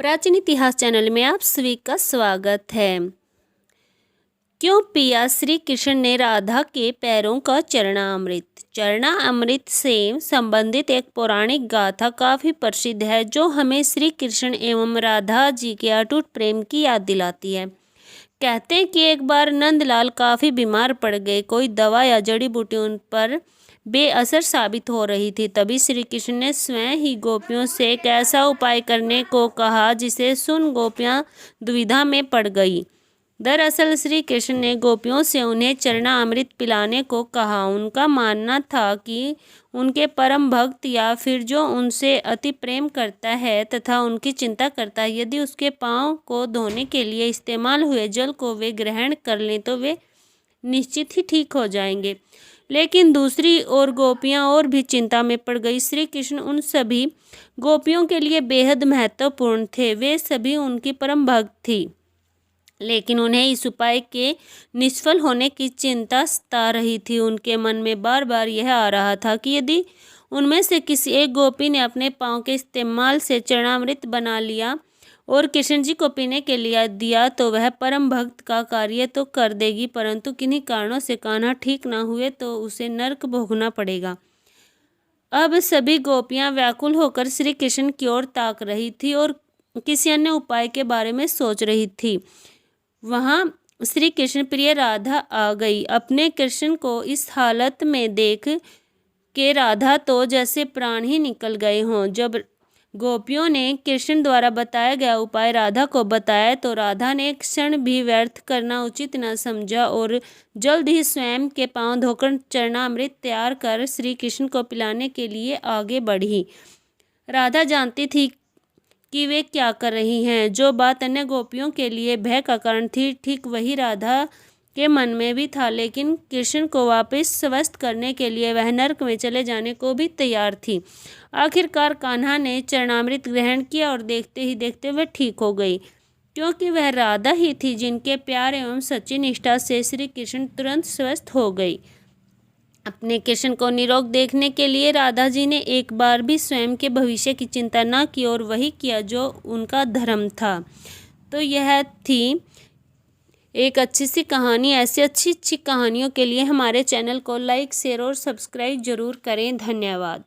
प्राचीन इतिहास चैनल में आप सभी का स्वागत है। क्यों पिया श्री कृष्ण ने राधा के पैरों का चरणामृत? चरणामृत से संबंधित एक पौराणिक गाथा काफ़ी प्रसिद्ध है जो हमें श्री कृष्ण एवं राधा जी के अटूट प्रेम की याद दिलाती है। कहते हैं कि एक बार नंदलाल काफ़ी बीमार पड़ गए। कोई दवा या जड़ी बूटी उन पर बेअसर साबित हो रही थी। तभी श्री कृष्ण ने स्वयं ही गोपियों से एक ऐसा उपाय करने को कहा जिसे सुन गोपियां दुविधा में पड़ गई। दरअसल श्री कृष्ण ने गोपियों से उन्हें चरणामृत पिलाने को कहा। उनका मानना था कि उनके परम भक्त या फिर जो उनसे अति प्रेम करता है तथा उनकी चिंता करता है, यदि उसके पाँव को धोने के लिए इस्तेमाल हुए जल को वे ग्रहण कर लें तो वे निश्चित ही ठीक हो जाएंगे। लेकिन दूसरी ओर गोपियां और भी चिंता में पड़ गई। श्री कृष्ण उन सभी गोपियों के लिए बेहद महत्वपूर्ण थे। वे सभी उनकी परम भक्त थी, लेकिन उन्हें इस उपाय के निष्फल होने की चिंता सता रही थी। उनके मन में बार बार यह आ रहा था कि यदि उनमें से किसी एक गोपी ने अपने पाँव के इस्तेमाल से चरणामृत बना लिया और कृष्ण जी को पीने के लिए दिया तो वह परम भक्त का कार्य तो कर देगी, परंतु किन्हीं कारणों से कान्हा ठीक ना हुए तो उसे नरक भोगना पड़ेगा। अब सभी गोपियां व्याकुल होकर श्री कृष्ण की ओर ताक रही थी और किसी अन्य उपाय के बारे में सोच रही थी। वहां श्री कृष्ण प्रिय राधा आ गई। अपने कृष्ण को इस हालत में देख के राधा तो जैसे प्राण ही निकल गए हों। जब गोपियों ने कृष्ण द्वारा बताया गया उपाय राधा को बताया तो राधा ने एक क्षण भी व्यर्थ करना उचित न समझा और जल्द ही स्वयं के पांव धोकर चरणामृत तैयार कर श्री कृष्ण को पिलाने के लिए आगे बढ़ी। राधा जानती थी कि वे क्या कर रही हैं। जो बात अन्य गोपियों के लिए भय का कारण थी, ठीक वही राधा के मन में भी था, लेकिन कृष्ण को वापस स्वस्थ करने के लिए वह नरक में चले जाने को भी तैयार थी। आखिरकार कान्हा ने चरणामृत ग्रहण किया और देखते ही देखते वह ठीक हो गई, क्योंकि वह राधा ही थी जिनके प्यार एवं सच्ची निष्ठा से श्री कृष्ण तुरंत स्वस्थ हो गई। अपने कृष्ण को निरोग देखने के लिए राधा जी ने एक बार भी स्वयं के भविष्य की चिंता न की और वही किया जो उनका धर्म था। तो यह थी एक अच्छी सी कहानी। ऐसी अच्छी अच्छी कहानियों के लिए हमारे चैनल को लाइक, शेयर और सब्सक्राइब जरूर करें। धन्यवाद।